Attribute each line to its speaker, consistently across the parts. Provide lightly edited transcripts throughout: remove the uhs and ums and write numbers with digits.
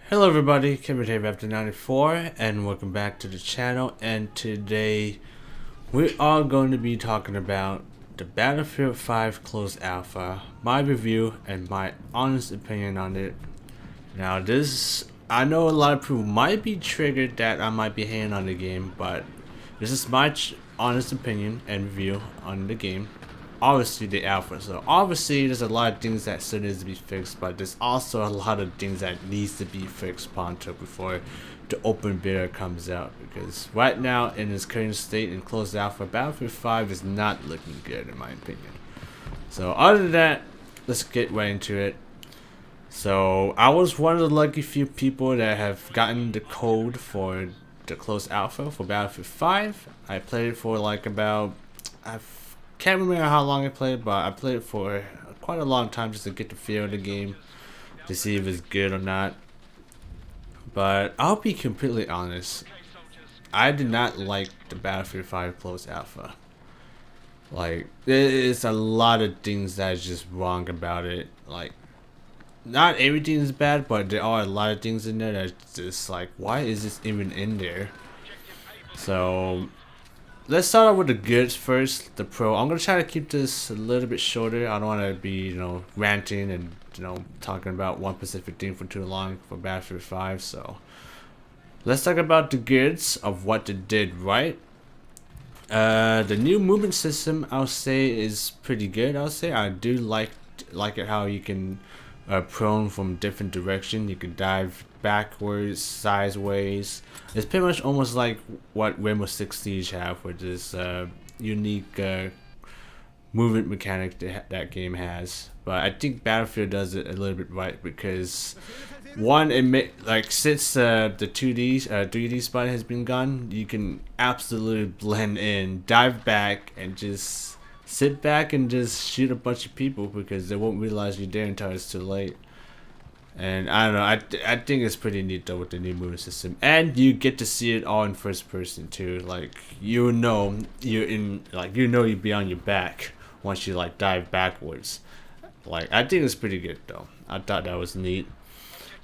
Speaker 1: Hello everybody, Kevin here after 94 and welcome back to the channel, and today we are going to be talking about the Battlefield 5 closed alpha, my review and my honest opinion on it. Now I know a lot of people might be triggered that I might be hating on the game, but this is my honest opinion and review on the game. Obviously the alpha, so obviously there's a lot of things that still needs to be fixed, but there's also a lot of things that needs to be fixed pronto before the open beta comes out, because right now in its current state in closed alpha, Battlefield 5 is not looking good in my opinion. So other than that, let's get right into it. So I was one of the lucky few people that have gotten the code for the closed alpha for Battlefield 5. I played it for like about, can't remember how long I played, but I played it for quite a long time just to get the feel of the game, to see if it's good or not. But I'll be completely honest, I did not like the Battlefield 5 closed alpha. Like, there's a lot of things that is just wrong about it. Like, not everything is bad, but there are a lot of things in there that's just like, why is this even in there? So let's start off with the goods first, the pro. I'm gonna try to keep this a little bit shorter. I don't want to be, ranting and, talking about one specific thing for too long for Battlefield 5. So let's talk about the goods of what they did right. The new movement system, I'll say, is pretty good. I do like it how you can prone from different direction. You can dive backwards, sideways. It's pretty much almost like what Rainbow Six Siege have, with this unique movement mechanic that game has. But I think Battlefield does it a little bit right, because one, since the 3D spot has been gone, you can absolutely blend in, dive back, and just sit back and just shoot a bunch of people, because they won't realize you're there until it's too late. And I don't know, I think it's pretty neat though with the new movement system, and you get to see it all in first person too. Like, you'd be on your back once you dive backwards. Like, I think it's pretty good though. I thought that was neat.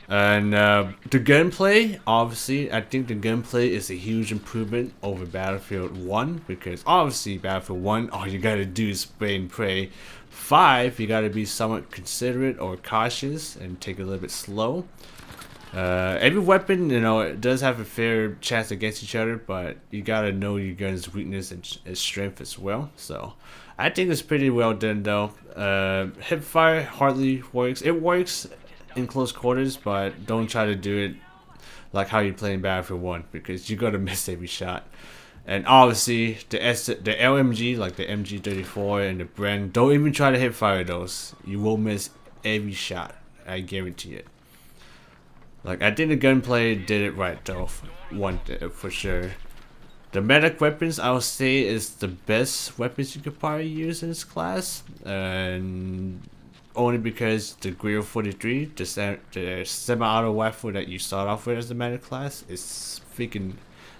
Speaker 1: And the gunplay, obviously, I think the gunplay is a huge improvement over Battlefield 1, because obviously Battlefield 1, all you gotta do is spray and pray. 5, you gotta be somewhat considerate or cautious and take it a little bit slow. Every weapon, it does have a fair chance against each other, but you gotta know your gun's weakness and strength as well. So I think it's pretty well done though. Hipfire hardly works. It works in close quarters, but don't try to do it like how you play in Battlefield 1, because you gotta miss every shot. And obviously the LMG, like the MG34 and the Bren, don't even try to hip fire those. You will miss every shot, I guarantee it. Like, I think the gunplay did it right though, for sure. The medic weapons, I would say, is the best weapons you could probably use in this class, and only because the Grill 43, the semi-auto rifle that you start off with as the medic class, is freaking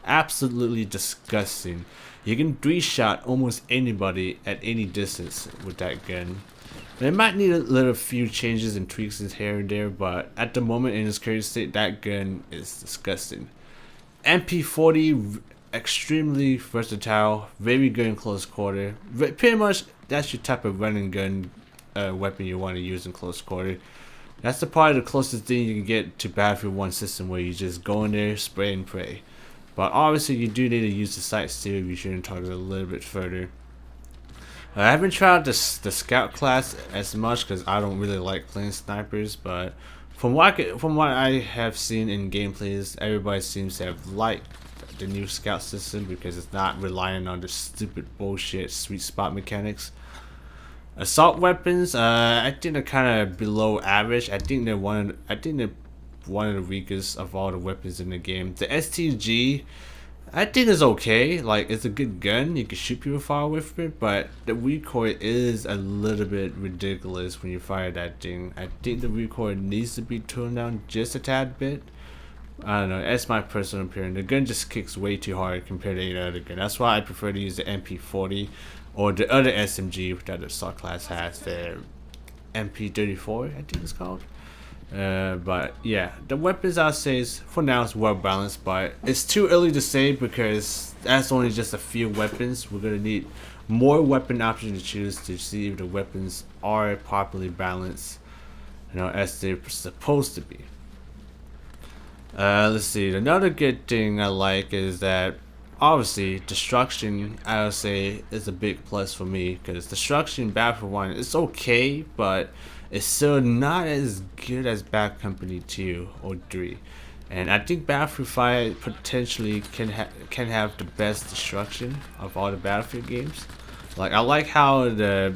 Speaker 1: absolutely disgusting. You can 3-shot almost anybody at any distance with that gun. And it might need a little few changes and tweaks here and there, but at the moment in its current state, that gun is disgusting. MP40, extremely versatile, very good in close quarter. Pretty much that's your type of running gun weapon you want to use in close quarter. That's probably the closest thing you can get to Battlefield 1 system, where you just go in there, spray and pray. But obviously you do need to use the sights too if you shouldn't target a little bit further. I haven't tried the scout class as much, because I don't really like playing snipers, but from what I have seen in gameplays, everybody seems to have liked the new scout system, because it's not relying on the stupid bullshit sweet spot mechanics. Assault weapons, I think they're kind of below average. I think they're one of the weakest of all the weapons in the game. The STG, I think is okay. Like, it's a good gun. You can shoot people far with it, but the recoil is a little bit ridiculous when you fire that thing. I think the recoil needs to be toned down just a tad bit. I don't know, that's my personal opinion. The gun just kicks way too hard compared to any other gun. That's why I prefer to use the MP40 or the other SMG that the assault class has, the MP34, I think it's called. But yeah, the weapons I'll say is for now is well balanced, but it's too early to say because that's only just a few weapons. We're gonna need more weapon options to choose to see if the weapons are properly balanced, as they're supposed to be. Let's see. Another good thing I like is that obviously destruction, I would say, is a big plus for me because destruction Battlefield 1 is okay, but it's still not as good as Bad Company 2 or 3. And I think Battlefield 5 potentially can have the best destruction of all the Battlefield games. Like I like how the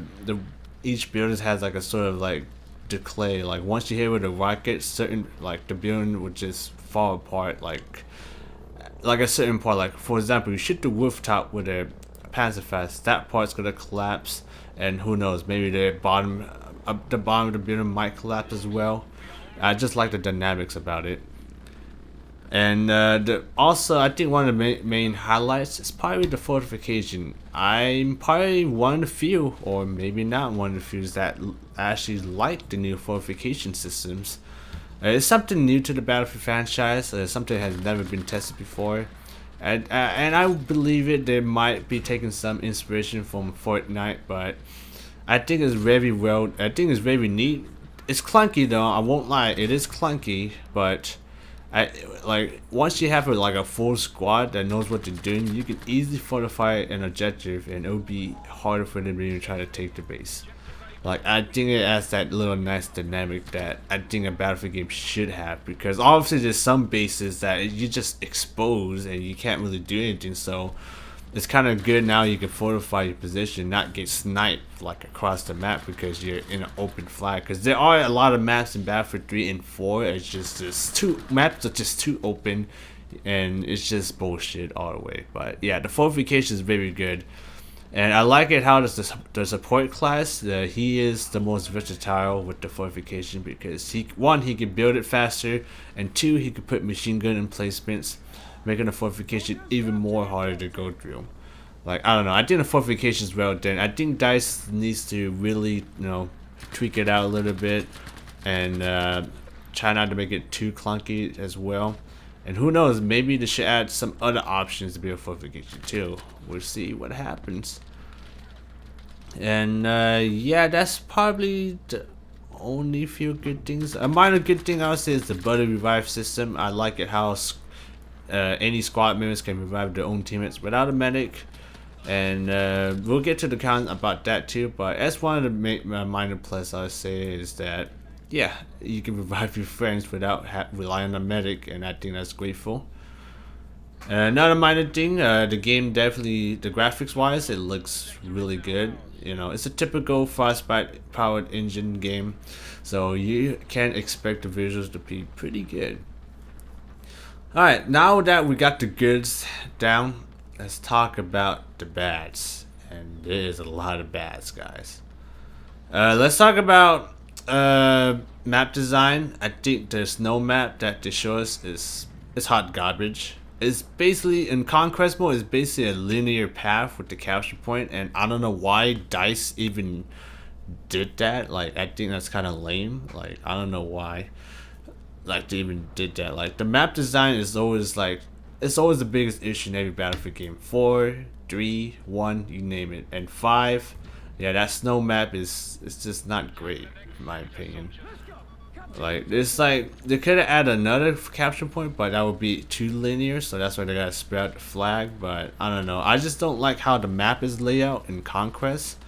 Speaker 1: each building has like a sort of like decay. Like once you hit with a rocket, certain like the building would just fall apart like a certain part. Like for example, you shoot the rooftop with a pacifist, that part's gonna collapse, and who knows, maybe the bottom of the building might collapse as well. I just like the dynamics about it. And also, I think one of the main highlights is probably the fortification. I'm probably one of the few, or maybe not one of the few, that actually like the new fortification systems. It's something new to the Battlefield franchise, something that has never been tested before. And I believe it, they might be taking some inspiration from Fortnite, but I think it's very neat. It's clunky though, I won't lie, it is clunky, but like once you have a full squad that knows what they're doing, you can easily fortify an objective, and it'll be harder for them to even try to take the base. Like I think it adds that little nice dynamic that I think a Battlefield game should have, because obviously there's some bases that you just expose and you can't really do anything. So it's kind of good now you can fortify your position, not get sniped like across the map because you're in an open flag. Because there are a lot of maps in Battlefield 3 and 4. It's just too maps are just too open, and it's just bullshit all the way. But yeah, the fortification is very good, and I like it how the support class. He is the most versatile with the fortification because he can build it faster, and two, he can put machine gun emplacements, making the fortification even more harder to go through. Like I don't know, I think the fortification is well done. I think DICE needs to really tweak it out a little bit, and try not to make it too clunky as well. And who knows, maybe they should add some other options to build fortification too. We'll see what happens. And yeah, that's probably the only few good things. A minor good thing I would say is the buddy revive system. I like it how any squad members can revive their own teammates without a medic, and we'll get to the con about that too. But as one of the minor plus I would say is that yeah, you can revive your friends without relying on a medic, and I think that's grateful. Another minor thing, the game definitely, the graphics wise, it looks really good. It's a typical Frostbite powered engine game, so you can expect the visuals to be pretty good. Alright, now that we got the goods down, let's talk about the bads. And there's a lot of bads, guys. Let's talk about map design. I think the snow map that they show us is hot garbage. It's basically, in Conquest mode, it's basically a linear path with the capture point, and I don't know why DICE even did that. Like, I think that's kind of lame. Like, I don't know why like they even did that. Like the map design is always like, it's always the biggest issue in every Battlefield game. 4, 3, 1, you name it, and 5. Yeah, that snow map is just not great in my opinion. Like it's like they could have added another capture point, but that would be too linear, so that's why they gotta spread out the flag. But I don't know, I just don't like how the map is laid out in Conquest,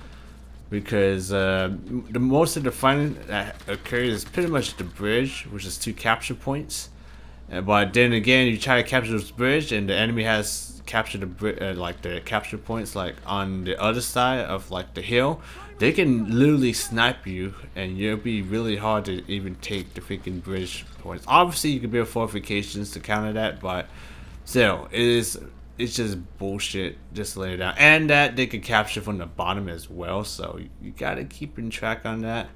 Speaker 1: because the most of the fighting that occurs is pretty much the bridge, which is 2 capture points. But then again, you try to capture this bridge, and the enemy has captured the like the capture points like on the other side of like the hill. They can literally snipe you, and it'll be really hard to even take the freaking bridge points. Obviously, you can build fortifications to counter that, but still, it's just bullshit just to lay it down. And that they can capture from the bottom as well, so you gotta keep in track on that.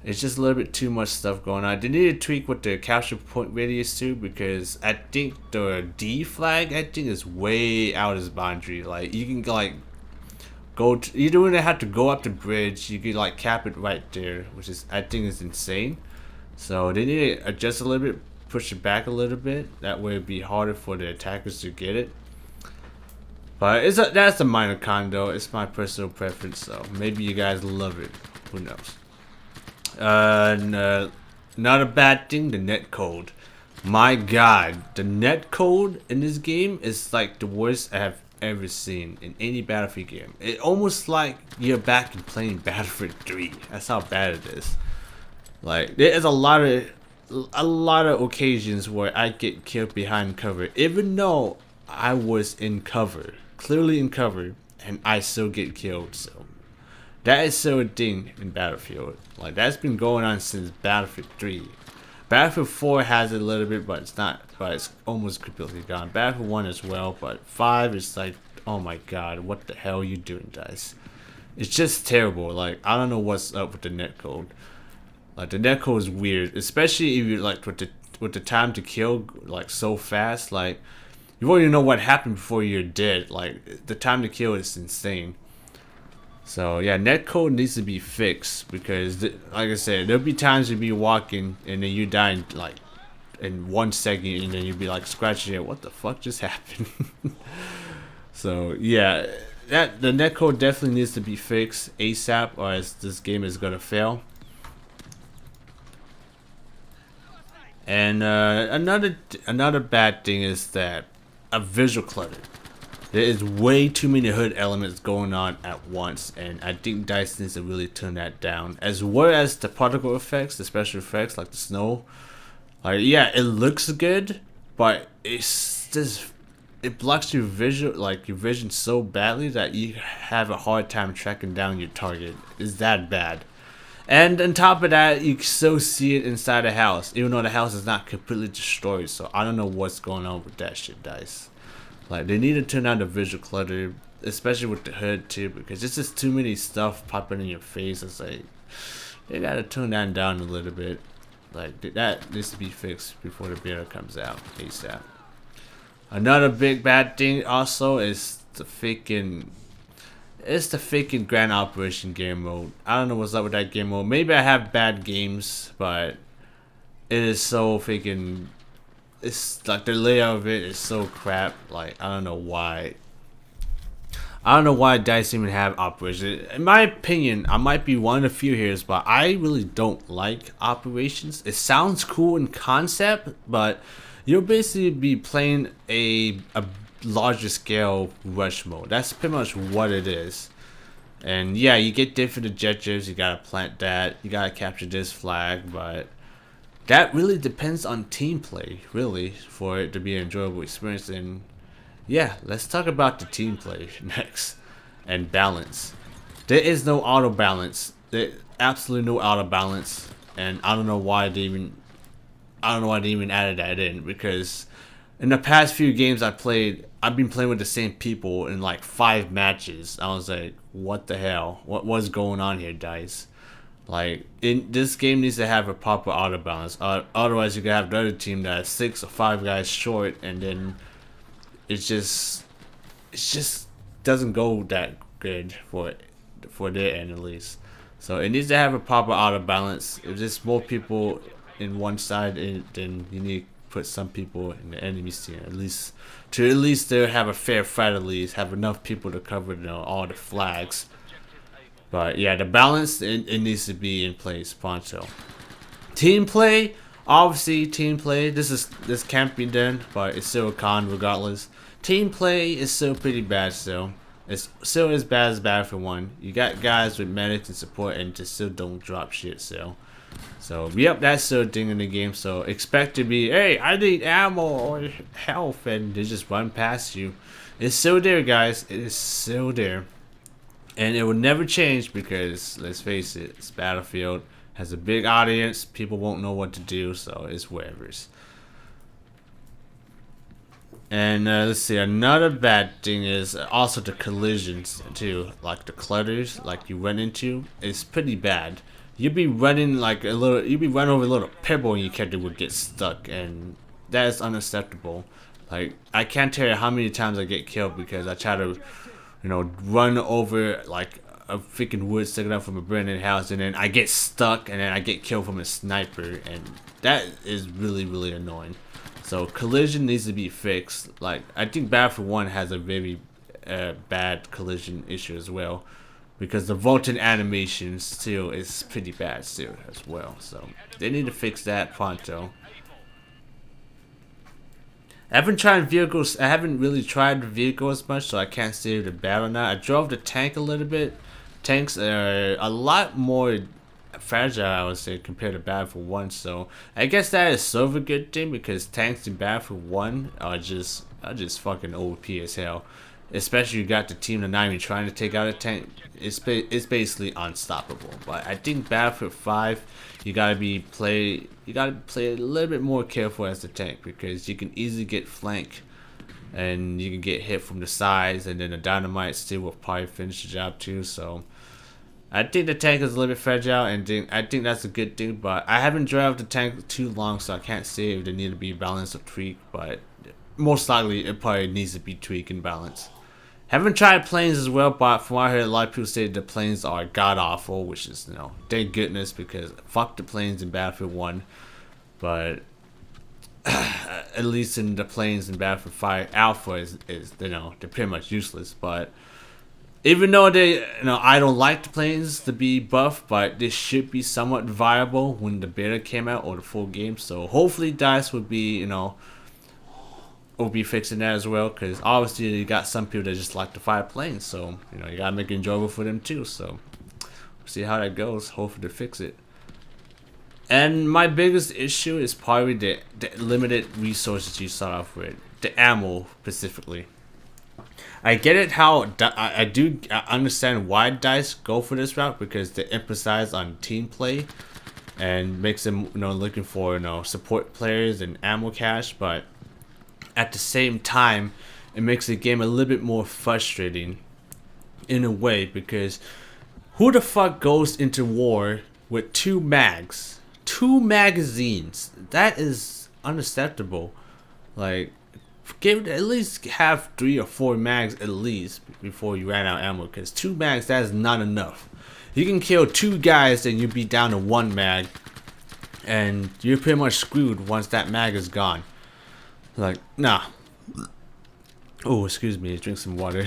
Speaker 1: It's just a little bit too much stuff going on. They need to tweak with the capture point radius too, because I think the D flag is way out of its boundary. Like you can like you don't even have to go up the bridge. You can like cap it right there, which is I think is insane. So they need to adjust a little bit, push it back a little bit. That way it'd be harder for the attackers to get it. But that's a minor con though. It's my personal preference, so maybe you guys love it. Who knows? Not a bad thing, the net code. My god, the net code in this game is like the worst I have ever seen in any Battlefield game. It almost like you're back and playing Battlefield 3. That's how bad it is. Like there's a lot of occasions where I get killed behind cover, even though I was in cover, clearly in cover, and I still get killed. So that is so a thing in Battlefield. Like that's been going on since Battlefield 3. Battlefield 4 has it a little bit, but it's almost completely gone. Battlefield 1 as well, but 5 is like, oh my god, what the hell are you doing, guys? It's just terrible. Like I don't know what's up with the netcode. Like the netcode is weird, especially if you like with the time to kill like so fast. Like you already know what happened before you're dead. Like the time to kill is insane. So yeah, netcode needs to be fixed because, like I said, there'll be times you'll be walking and then you die in, like in 1 second, and then you'll be like scratching it. What the fuck just happened? So yeah, the netcode definitely needs to be fixed ASAP, or else this game is gonna fail. And another bad thing is that a visual clutter. There is way too many hood elements going on at once, and I think DICE needs to really turn that down. As well as the particle effects, the special effects like the snow. Like yeah, it looks good, but it's just it blocks your vision so badly that you have a hard time tracking down your target. It's that bad. And on top of that, you can still see it inside the house, even though the house is not completely destroyed. So I don't know what's going on with that shit, DICE. Like they need to turn down the visual clutter, especially with the hood too, because it's just too many stuff popping in your face. It's like they gotta tone that down a little bit. Like that needs to be fixed before the beta comes out ASAP. Another big bad thing also is the freaking Grand Operation game mode. I don't know what's up with that game mode. Maybe I have bad games, but it is so freaking. It's like the layout of it is so crap. Like I don't know why. I don't know why DICE even have operations. In my opinion, I might be one of the few here, but I really don't like operations. It sounds cool in concept, but you'll basically be playing a larger scale rush mode. That's pretty much what it is. And yeah, you get different objectives. You gotta plant that. You gotta capture this flag, but that really depends on team play, really, for it to be an enjoyable experience. And yeah, let's talk about the team play next and balance. There is no auto balance. There absolutely no auto balance, and I don't know why they even added that in, because in the past few games I've been playing with the same people in like 5 matches. I was like, what the hell? What was going on here, DICE? Like, this game needs to have a proper auto balance. Otherwise, you can have the other team that is 6 or 5 guys short, and then it just doesn't go that good for their end at least. So it needs to have a proper auto balance. If there's more people in one side, then you need to put some people in the enemy team at least they have a fair fight. At least have enough people to cover all the flags. But yeah, the balance it needs to be in place, pronto. Team play, obviously team play. This can't be done, but it's still a con regardless. Team play is still pretty bad still. It's still as bad as Battlefield 1. You got guys with medics and support and just still don't drop shit still. So yep, that's still a thing in the game. So expect to be, hey, I need ammo or health, and they just run past you. It's still there, guys. It is still there. And it will never change because, let's face it, it's Battlefield. Has a big audience. People won't know what to do, so it's whatever's. And let's see, another bad thing is also the collisions too. Like the clutters, like you run into, it's pretty bad. You'd be running over a little pebble and your character would get stuck, and that is unacceptable. Like, I can't tell you how many times I get killed because I try to run over like a freaking wood sticking up from a burning house, and then I get stuck, and then I get killed from a sniper, and that is really annoying. So collision needs to be fixed. Like, I think Battlefield 1 has a very bad collision issue as well, because the vaulting animation still is pretty bad still as well. So they need to fix that pronto. I haven't really tried the vehicles much, so I can't say if they're bad or not. I drove the tank a little bit. Tanks are a lot more fragile, I would say, compared to Battlefield 1. So I guess that is sort of a good thing, because tanks in Battlefield 1 are just fucking OP as hell. Especially you got the team that's not even trying to take out a tank. It's basically unstoppable. But I think Battlefield 5, you gotta play a little bit more careful as the tank, because you can easily get flanked and you can get hit from the sides, and then the dynamite still will probably finish the job too. So I think the tank is a little bit fragile, and I think that's a good thing. But I haven't driven the tank too long, so I can't say if they need to be balanced or tweaked. But most likely it probably needs to be tweaked and balanced. Haven't tried planes as well, but from what I heard, a lot of people say the planes are god awful, which is, thank goodness, because fuck the planes in Battlefield 1. But at least in the planes in Battlefield 5 Alpha is they're pretty much useless. But even though I don't like the planes to be buffed, but this should be somewhat viable when the beta came out or the full game. So hopefully DICE would be, will be fixing that as well, because obviously you got some people that just like to fire planes, so you gotta make it enjoyable for them too. So we'll see how that goes. Hopefully to fix it. And my biggest issue is probably the limited resources you start off with, the ammo specifically. I get it how I understand why DICE go for this route, because they emphasize on team play and makes them looking for support players and ammo cache, but at the same time, it makes the game a little bit more frustrating in a way, because who the fuck goes into war with 2 mags? 2 magazines? That is unacceptable. Like, at least have 3 or 4 mags at least before you ran out of ammo, because 2 mags, that is not enough. You can kill 2 guys and you be down to 1 mag, and you're pretty much screwed once that mag is gone. Like, nah. Oh, excuse me, drink some water.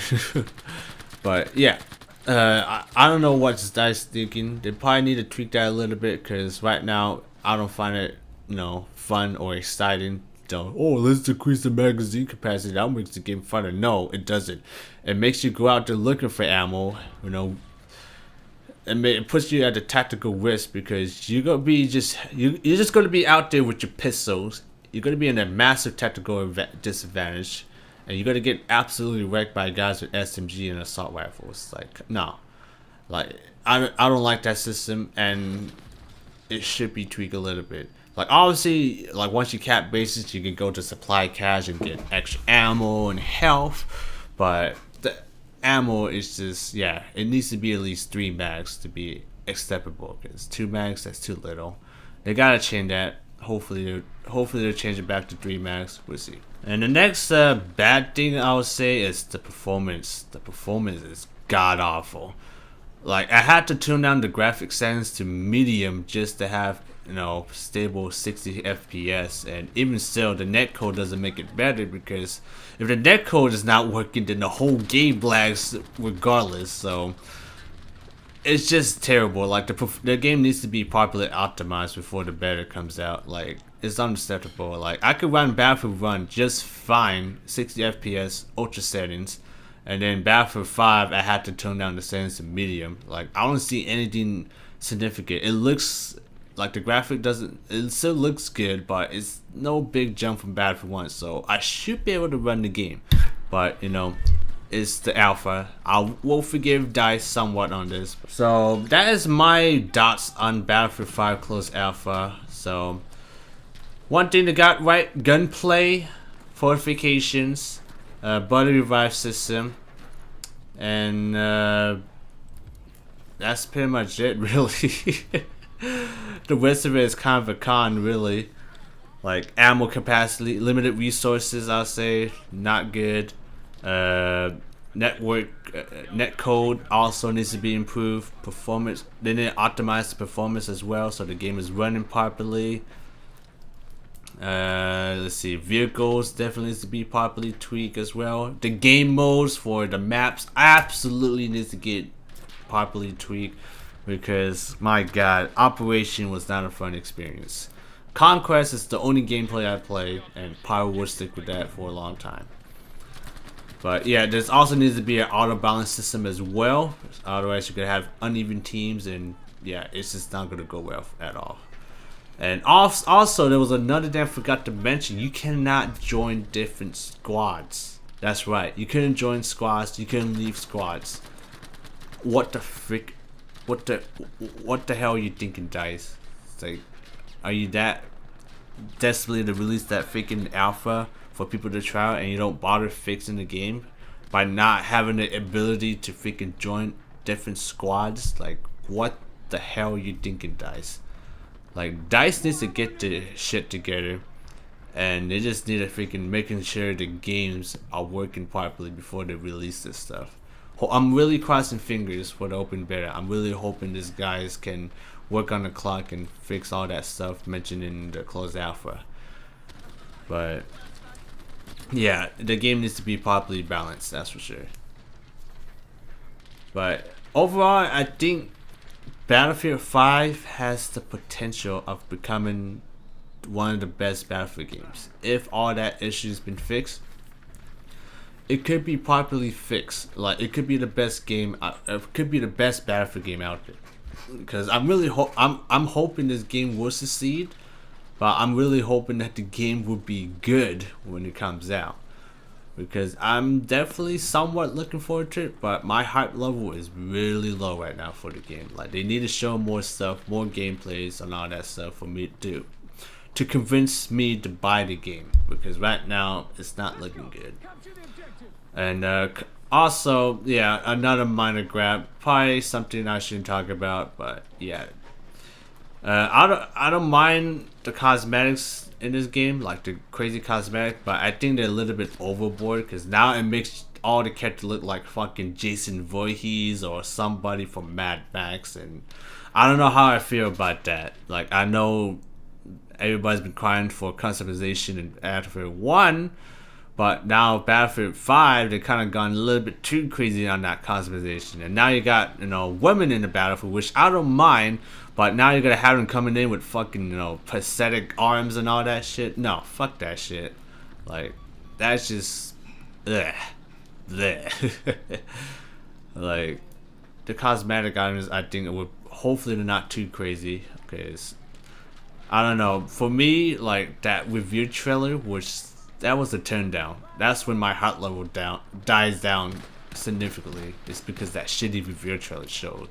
Speaker 1: But yeah, I don't know what DICE thinking. They probably need to tweak that a little bit, because right now I don't find it fun or exciting. Oh, let's decrease the magazine capacity. That makes the game funner. No, it doesn't. It makes you go out there looking for ammo. It puts you at a tactical risk, because you're gonna be you're just gonna be out there with your pistols. You're going to be in a massive technical disadvantage, and you're going to get absolutely wrecked by guys with SMG and assault rifles. Like, no. Like, I don't like that system, and it should be tweaked a little bit. Like, obviously, like, once you cap bases, you can go to supply cache and get extra ammo and health, but the ammo is just, yeah, it needs to be at least 3 mags to be acceptable, because 2 mags, that's too little. They got to change that. Hopefully they'll change it back to 3 mags. We'll see. And the next bad thing I would say is the performance. The performance is god awful. Like, I had to tune down the graphic settings to medium just to have stable 60 FPS, and even still the netcode doesn't make it better, because if the netcode is not working, then the whole game lags regardless. So it's just terrible. Like, the game needs to be properly optimized before the beta comes out. Like, it's unacceptable. Like, I could run Battlefield 1 just fine, 60 FPS, ultra settings, and then Battlefield 5, I had to tone down the settings to medium. Like, I don't see anything significant. It looks like the graphic it still looks good, but it's no big jump from Battlefield 1, so I should be able to run the game. But, it's the alpha. I will forgive DICE somewhat on this. So that is my thoughts on Battlefield 5 Closed Alpha. So one thing they got right: gunplay, fortifications, body revive system, and that's pretty much it, really. The rest of it is kind of a con, really. Like, ammo capacity, limited resources, I'll say, not good. network net code also needs to be improved. Performance, they need to optimize the performance as well, so the game is running properly. Let's see, vehicles definitely needs to be properly tweaked as well. The game modes for the maps absolutely needs to get properly tweaked, because my god, Operation was not a fun experience. Conquest is the only gameplay I played, and probably will stick with that for a long time. But yeah, there's also needs to be an auto balance system as well, otherwise you're gonna have uneven teams, and yeah, it's just not gonna go well at all. And also, there was another thing I forgot to mention. You cannot join different squads. That's right. You couldn't join squads. You couldn't leave squads. What the frick? What the hell are you thinking, DICE? It's like, are you that desperately to release that freaking alpha for people to try out, and you don't bother fixing the game by not having the ability to freaking join different squads? Like, what the hell are you thinking, DICE? Like, DICE needs to get the shit together, and they just need to freaking making sure the games are working properly before they release this stuff. I'm really crossing fingers for the open beta. I'm really hoping these guys can work on the clock and fix all that stuff mentioned in the closed alpha. But yeah, the game needs to be properly balanced, that's for sure. But overall, I think Battlefield 5 has the potential of becoming one of the best Battlefield games. If all that issues been fixed, it could be properly fixed. Like, it could be the best game. It could be the best Battlefield game out there. Because I'm really I'm hoping this game will succeed, but I'm really hoping that the game will be good when it comes out. Because I'm definitely somewhat looking forward to it, but my hype level is really low right now for the game. Like, they need to show more stuff, more gameplays and all that stuff for me to convince me to buy the game, because right now it's not looking good. And also, yeah, another minor grab, probably something I shouldn't talk about, but yeah, I don't mind the cosmetics in this game, like the crazy cosmetic, but I think they're a little bit overboard, because now it makes all the characters look like fucking Jason Voorhees or somebody from Mad Max, and I don't know how I feel about that. Like, I know everybody's been crying for customization in Battlefield 1, but now Battlefield 5, they kind of gone a little bit too crazy on that customization, and now you got, you know, women in the Battlefield, which I don't mind. But now you're gonna have them coming in with fucking, you know, prosthetic arms and all that shit. No, fuck that shit. Like, that's just, bleh. Like, the cosmetic items, I think it would, hopefully they're not too crazy, because I don't know. For me, like, that review trailer that was a turn down. That's when my heart level dies down significantly. It's because that shitty review trailer showed.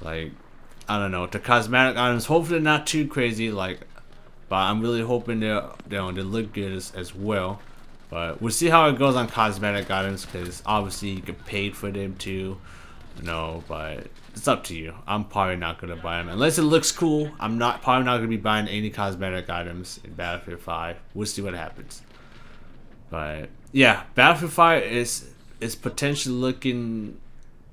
Speaker 1: Like, I don't know, the cosmetic items, hopefully not too crazy, like, but I'm really hoping they look good as well. But we'll see how it goes on cosmetic items, because obviously you get paid for them too, you know, but it's up to you. I'm probably not gonna buy them unless it looks cool. I'm probably not gonna be buying any cosmetic items in Battlefield 5. We'll see what happens. But yeah, Battlefield 5 is potentially looking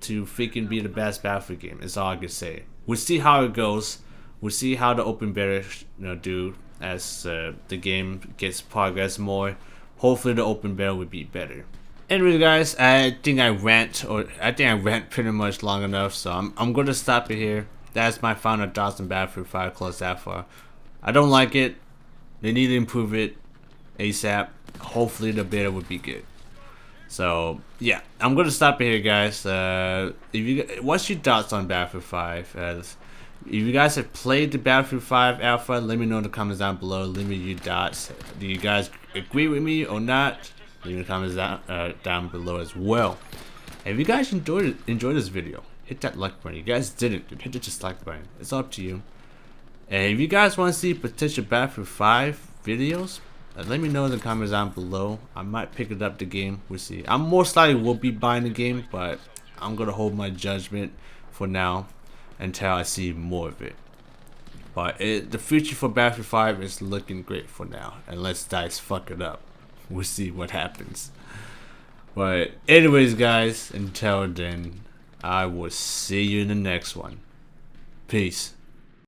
Speaker 1: to freaking be the best Battlefield game. Is all I can say. We'll see how it goes. We'll see how the open beta, you know, do as the game gets progress more. Hopefully the open beta will be better. Anyway, guys, I think I rant pretty much long enough, so I'm gonna stop it here. That's my final thoughts on Battlefield 5 closed alpha. I don't like it. They need to improve it ASAP. Hopefully the beta would be good. So yeah, I'm gonna stop it here, guys. What's your thoughts on Battlefield 5? If you guys have played the Battlefield 5 alpha, let me know in the comments down below. Leave me your thoughts. Do you guys agree with me or not? Leave me the comments down below as well. And if you guys enjoyed this video, hit that like button. If you guys didn't, then hit the dislike button. It's up to you. And if you guys want to see potential Battlefield 5 videos, let me know in the comments down below. I might pick it up the game. We'll see. I'm most likely will be buying the game, but I'm gonna hold my judgment for now until I see more of it. But the future for Battlefield 5 is looking great for now, unless DICE fuck it up. We'll see what happens. But anyways, guys, until then, I will see you in the next one. Peace.